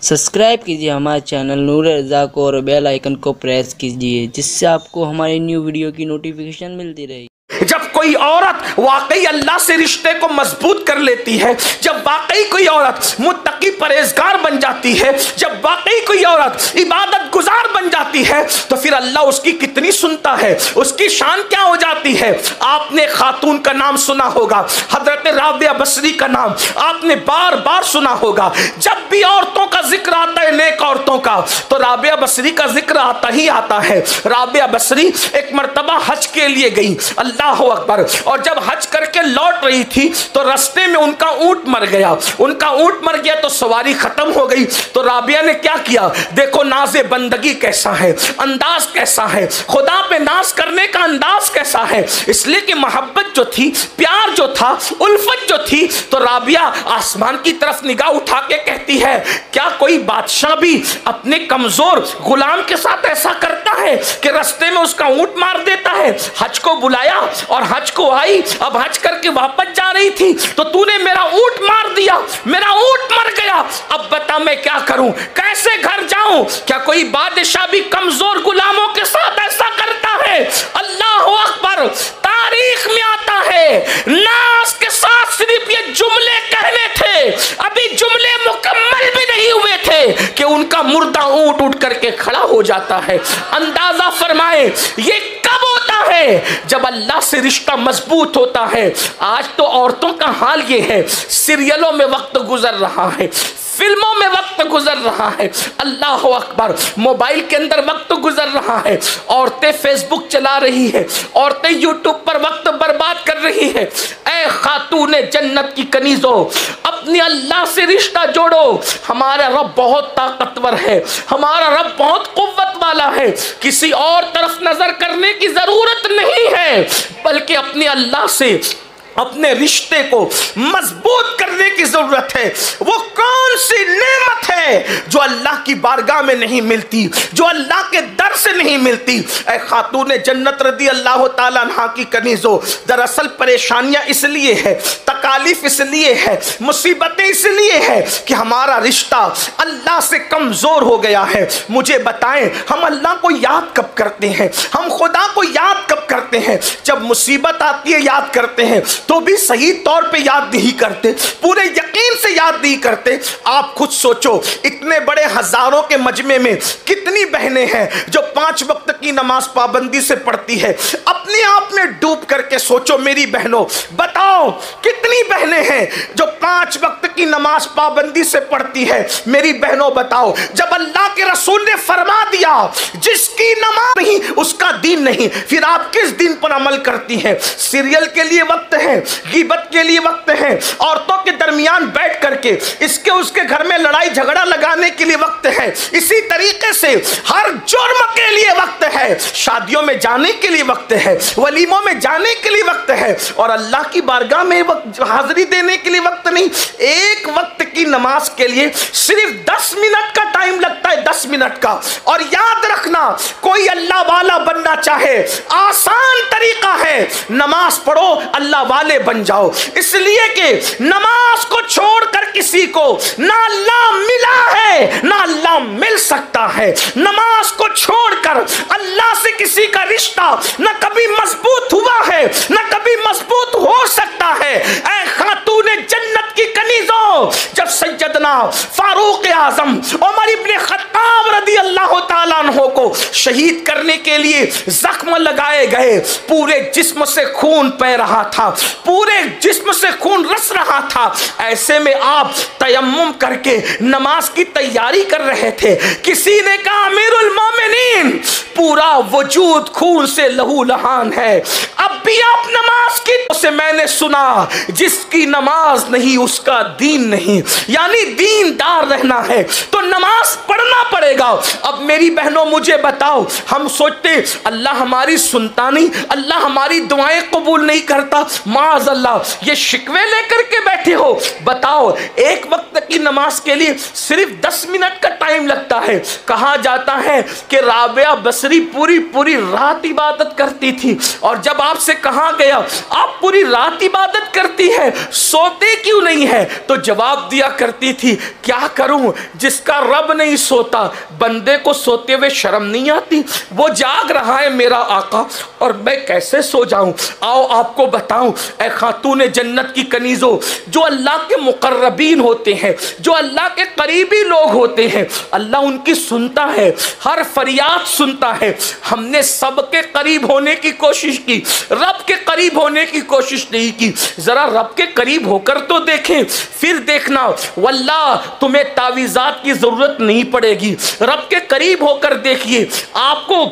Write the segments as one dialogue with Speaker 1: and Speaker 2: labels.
Speaker 1: Subscribe कीजिए हमारे channel नूर रज़ा को और बेल आइकन को प्रेस कीजिए, जिससे आपको हमारी न्यू वीडियो की नोटिफिकेशन मिलती रहे।
Speaker 2: जब कोई औरत वाकई अल्लाह से रिश्ते को मजबूत कर लेती है, जब वाकई कोई औरत मुत्तकी परहेजगार बन जाती है, जब वाकई कोई औरत इबादत गुजार बन जाती है, तो फिर अल्लाह उसकी कितनी सुनता है, उसकी शान क्या हो जाती है। आपने खातून का नाम सुना होगा, हजरत राबिया बसरी का नाम आपने बार बार सुना होगा। जब भी औरतों का जिक्र आता है, नेक औरतों का, तो राबिया बसरी का जिक्र आता ही आता है। राबिया बसरी एक मर्तबा हज के लिए गई, अल्लाह अकबर, और जब हज करके लौट रही थी तो रास्ते में उनका ऊंट मर गया। उनका ऊंट मर गया तो सवारी खत्म हो गई। तो राबिया ने क्या किया, देखो नाज़े बंदगी कैसा है, अंदाज कैसा है, खुदा पे नाज करने का अंदाज कैसा है। इसलिए कि मोहब्बत जो थी, प्यार जो था, उल्फत जो थी, तो राबिया आसमान की तरफ निगाह उठा के कहती है, क्या कोई बादशाह भी अपने कमजोर गुलाम के साथ ऐसा करता है कि रास्ते में उसका ऊंट मार देता है। हज को बुलाया और हज को आई, अब हज करके वापस जा रही थी तो तूने मेरा ऊंट मार दिया, मेरा ऊंट मर गया, अब बता मैं क्या करूं, कैसे घर जाऊं। क्या कोई बादशाह भी कमजोर गुलामों के साथ ऐसा करता है? अल्लाह अकबर। तारीख में आता है नाज के साथ सिर्फ ये जुमले कहने थे, अभी जुमले मुकम्मल भी नहीं हुए थे कि उनका मुर्दा ऊंट उठ करके खड़ा हो जाता है। अंदाजा फरमाए ये कब होता है, जब अल्लाह से रिश्ता मजबूत होता है। आज तो औरतों का हाल ये है, सीरियलों में वक्त गुजर रहा है, फिल्मों में वक्त गुजर रहा है, अल्लाह अकबर, मोबाइल के अंदर वक्त गुजर रहा है। औरतें फेसबुक चला रही है, औरतें यूट्यूब पर वक्त बर्बाद कर रही है। ऐ खातूने जन्नत की कनीजो, अपनी अल्लाह से रिश्ता जोड़ो। हमारा रब बहुत ताकतवर है, हमारा रब बहुत कुव्वत वाला है। किसी और तरफ नजर करने की जरूरत नहीं है, बल्कि अपने अल्लाह से अपने रिश्ते को मजबूत करने की जरूरत है। वो कौन सी नेमत है जो अल्लाह की बारगाह में नहीं मिलती, जो अल्लाह के दर से नहीं मिलती। ऐ खातूने जन्नत रदी अल्लाह ताला अन्हा की कनीजो, दरअसल परेशानियां इसलिए है, तकालीफ इसलिए है, मुसीबतें इसलिए है कि हमारा रिश्ता अल्लाह से कमजोर हो गया है। मुझे बताएं, हम अल्लाह को याद कब करते हैं, हम खुदा को याद कब करते हैं? जब मुसीबत आती है याद करते हैं, तो भी सही तौर पे याद नहीं करते, पूरे यकीन से याद नहीं करते। आप खुद सोचो, इतने बड़े हजारों के मजमे में कितनी बहनें हैं जो 5 वक्त की नमाज पाबंदी से पढ़ती है। अपने आप में डूब करके सोचो मेरी बहनों, बताओ कितनी बहनें हैं जो 5 वक्त की नमाज पाबंदी से पढ़ती है। मेरी बहनों बताओ, जब अल्लाह के रसूल ने फरमा दिया जिसकी नमाज नहीं उसका दीन नहीं, फिर आप किस दीन पर अमल करती हैं? सीरियल के लिए वक्त है, गीबत के लिए वक्त है, औरतों के दरमियान बैठ करके इसके उसके घर में लड़ाई झगड़ा लगाने के लिए वक्त है, इसी तरीके से हर जुर्म के लिए वक्त है, शादियों में जाने के लिए वक्त है, वलीमों में जाने के लिए वक्त है, और अल्लाह की बारगाह में हाजिरी देने के लिए वक्त नहीं। एक वक्त की नमाज के लिए सिर्फ 10 मिनट का टाइम लगता है, 10 मिनट का। और याद रखना, कोई अल्लाह वाला बनना चाहे, आसान तरीका है, नमाज पढ़ो, अल्लाह वाले बन जाओ। इसलिए कि नमाज को छोड़कर किसी को ना अल्लाह मिला है ना अल्लाह मिल सकता है। नमाज को छोड़कर अल्लाह से किसी का रिश्ता ना कभी मजबूत हुआ है ना कभी मजबूत हो सकता है। ऐ खातूने जन्नत की कनीजों, जब सैयदना फारूक आजम उमर इब्ने खत्ताब रदी अल्लाह ताला अन्हु को शहीद करने के लिए जख्म लगाए गए, पूरे जिस्म से खून बह रहा था, पूरे जिस्म से खून रस रहा था, ऐसे में आप तयम्मुम करके नमाज की तैयारी कर रहे थे। किसी ने कहा अमीरुल मोमिनीन, पूरा वजूद खून से लहू लहान है, अब भी आप नमाज की से मैंने सुना जिसकी नमाज नहीं उसका दीन नहीं, यानी दीनदार रहना है तो नमाज पढ़ना पड़ेगा। अब मेरी बहनों मुझे बताओ, हम सोचते अल्लाह हमारी सुनता नहीं, अल्लाह हमारी दुआएं कबूल नहीं करता, माज़ अल्लाह ये शिकवे लेकर के बैठे हो। बताओ, एक वक्त फजर की नमाज के लिए सिर्फ 10 मिनट का टाइम लगता है। कहा जाता है कि राबिया बसरी पूरी पूरी रात इबादत करती थी, और जब आपसे कहा गया आप पूरी रात इबादत करती है, सोते क्यों नहीं है, तो जवाब दिया करती थी, क्या करूं, जिसका रब नहीं सोता बंदे को सोते हुए शर्म नहीं आती। वो जाग रहा है मेरा आका, और मैं कैसे सो जाऊं। आओ आपको बताऊं, ऐ खातून जन्नत की कनीजों, जो अल्लाह के मुकर्रबीन होते हैं, जो अल्लाह के करीबी लोग होते हैं, अल्लाह उनकी सुनता है, हर फरियाद सुनता है। हमने सबके करीब होने की कोशिश की, रब के करीब होने की कोशिश नहीं की। जरा रब के करीब होकर तो देखें, फिर देखना वल्लाह तुम्हें तावीज़ात की जरूरत नहीं पड़ेगी। रब के करीब होकर देखिए, आपको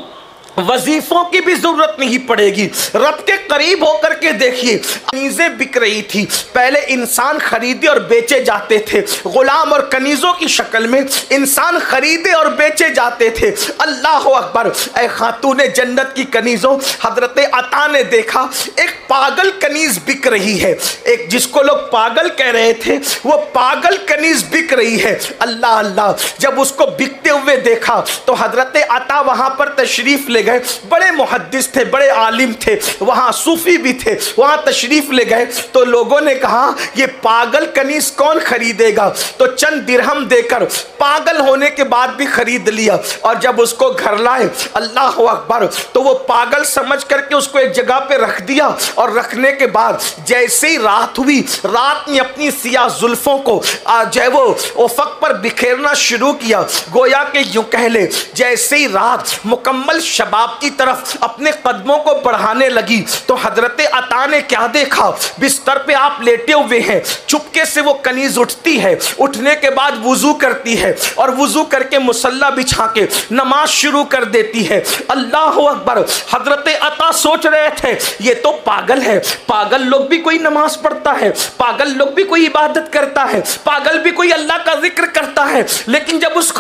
Speaker 2: वजीफों की भी जरूरत नहीं पड़ेगी। रब के करीब होकर के देखिए, कनीजें बिक रही थी। पहले इंसान खरीदे और बेचे जाते थे, गुलाम और कनीजों की शक्ल में इंसान खरीदे और बेचे जाते थे। अल्लाह अकबर। ऐ खातून जन्नत की कनीजों, हजरत अता ने देखा एक पागल कनीज बिक रही है। एक जिसको लोग पागल कह रहे थे, वो पागल कनीज बिक रही है। अल्लाह अल्लाह। जब उसको बिकते हुए देखा तो हजरत अता वहां पर तशरीफ ले गए। बड़े मुहद्दिस थे, बड़े आलिम थे, वहां सूफी भी थे, वहां तशरीफ ले गए। तो लोगों ने कहा ये पागल कनीज कौन खरीदेगा, तो चंद दिरहम देकर पागल होने के बाद भी खरीद लिया। और जब उसको घर लाए, अल्लाह अकबर, तो वो पागल समझ करके उसको एक जगह पे रख दिया। और रखने के बाद जैसे ही रात हुई, रात ने अपनी सियाह जुल्फों को जो वो उफक पर बिखेरना शुरू किया। गोया के यूं कह ले, जैसे ही रात मुकम्मल शबाब की तरफ अपने कदमों को बढ़ाने लगी, तो हजरत अता ने क्या देखा, बिस्तर पे आप लेटे हुए हैं, चुपके से वो कनीज उठती है, उठने के बाद वुजू करती है, और वुजू करके मुसल्ला बिछा के नमाज शुरू कर देती है। अल्लाह अकबर। हजरत अता सोच रहे थे ये तो पागल है, पागल लोग भी कोई नमाज पढ़ता है, पागल लोग भी कोई इबादत करता है, पागल भी कोई अल्लाह का जिक्र करता है। लेकिन जब उस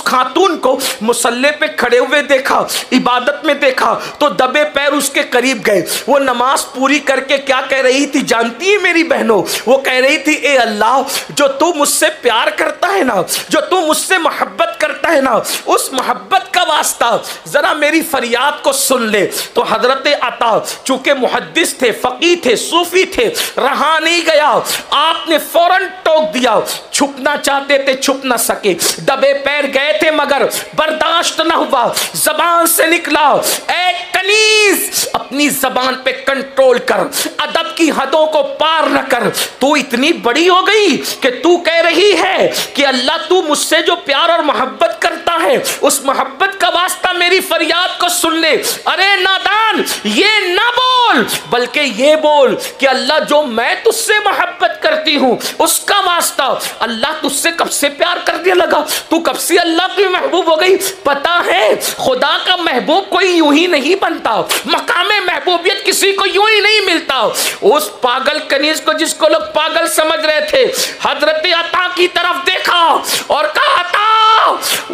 Speaker 2: खातून को मुसल्ले पे खड़े हुए देखा, इबादत में देखा, तो दबे पैर उसके करीब गए। वो नमाज पूरी करके क्या कह रही थी जानती है मेरी बहनों, वो कह रही थी, ए अल्लाह, जो तू मुझसे प्यार करता है ना, जो तू मुझसे मोहब्बत करता है ना, उस मोहब्बत का वास्ता जरा मेरी फरियाद को सुन ले। तो हजरत अता चूंकि मुहद्दिस थे, फकीह थे, सूफी थे, रहा नहीं गया, आपने फौरन टोक दिया। छुपना चाहते थे, छुप ना सके, दबे पैर गए थे, मगर बर्दाश्त ना हुआ, जबान से निकला, ए कनीज, अपनी जबान पे कंट्रोल कर, अदब की हदों को पार न कर। तू इतनी बड़ी हो गई कि तू कह रही है कि अल्लाह तू मुझसे जो प्यार और मोहब्बत करता है, उस मोहब्बत का वास्ता मेरी फरियाद को सुन ले। अरे नादान, ये ना बोल, बल्कि ये बोल कि अल्लाह जो मैं तुझसे मोहब्बत करती हूँ, उसका वास्ता अल्लाह तुझसे कब से प्यार करने लगा, तू कब से अल्लाह की महबूब हो गई। पता है खुदा का महबूब कोई यूं ही नहीं बनता, मकामे महबूबियत किसी को यूं ही नहीं मिलता। उस पागल कनीज को, जिसको लोग पागल समझ रहे थे, हजरत अता की तरफ देखा और कहा, अता,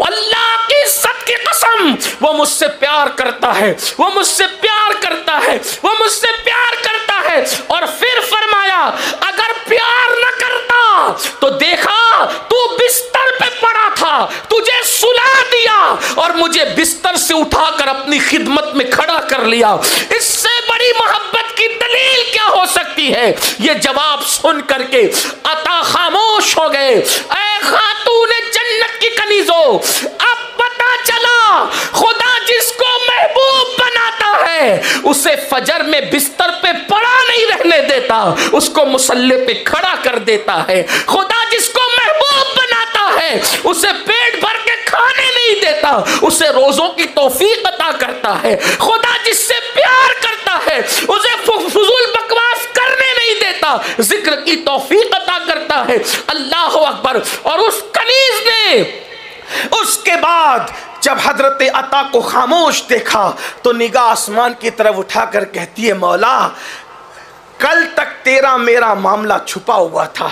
Speaker 2: अल्लाह की इज्जत की कसम, वो मुझसे प्यार करता है, वो मुझसे प्यार करता है, वो मुझसे प्यार करता है। और फिर फरमाया, अगर प्यार न करता तो देखा तू बिस्तर पे पड़ा था, तुझे सुला दिया और मुझे बिस्तर से उठाकर अपनी खिदमत में खड़ा कर लिया। इससे बड़ी मोहब्बत की दलील क्या हो सकती है। ये जवाब सुन करके अता खामोश हो गए। ऐ खातून जन्नत की कनीजों, अब पता चला खुदा जिसको महबूब बनाता है, उसे फजर में बिस्तर पे पड़ा नहीं रहने देता, उसको मुसल्ले पे खड़ा कर देता है। खुदा जिसको महबूब बनाता है, उसे पेट भर के खाने नहीं देता, उसे रोजों की तौफीक अता करता है। खुदा जिससे प्यार करता है, उसे फजूल बकवास करने नहीं देता, जिक्र की तौफीक अता करता है। अल्लाह अकबर। और उस कनीज ने उसके बाद जब हजरत अता को खामोश देखा तो निगाह आसमान की तरफ उठाकर कहती है, मौला, कल तक तेरा मेरा मामला छुपा हुआ था,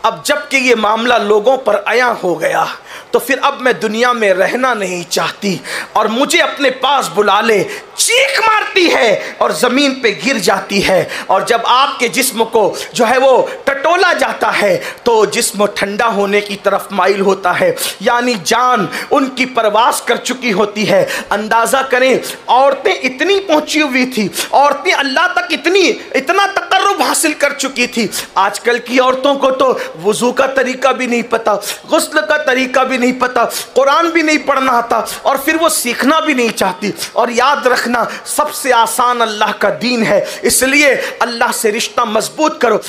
Speaker 2: अब जबकि ये मामला लोगों पर आया हो गया तो फिर अब मैं दुनिया में रहना नहीं चाहती और मुझे अपने पास बुला ले। चीख मारती है और ज़मीन पे गिर जाती है। और जब आपके जिस्म को जो है वो टटोला जाता है तो जिस्म ठंडा होने की तरफ माइल होता है, यानी जान उनकी परवास कर चुकी होती है। अंदाज़ा करें, औरतें इतनी पहुंची हुई थी, औरतें अल्लाह तक इतना तकर्रुब हासिल कर चुकी थी। आजकल की औरतों को तो वुज़ू का तरीका भी नहीं पता, गुस्ल का तरीका भी नहीं पता, कुरान भी नहीं पढ़ना आता और फिर वो सीखना भी नहीं चाहती। और याद रखना, सबसे आसान अल्लाह का दीन है, इसलिए अल्लाह से रिश्ता मजबूत करो।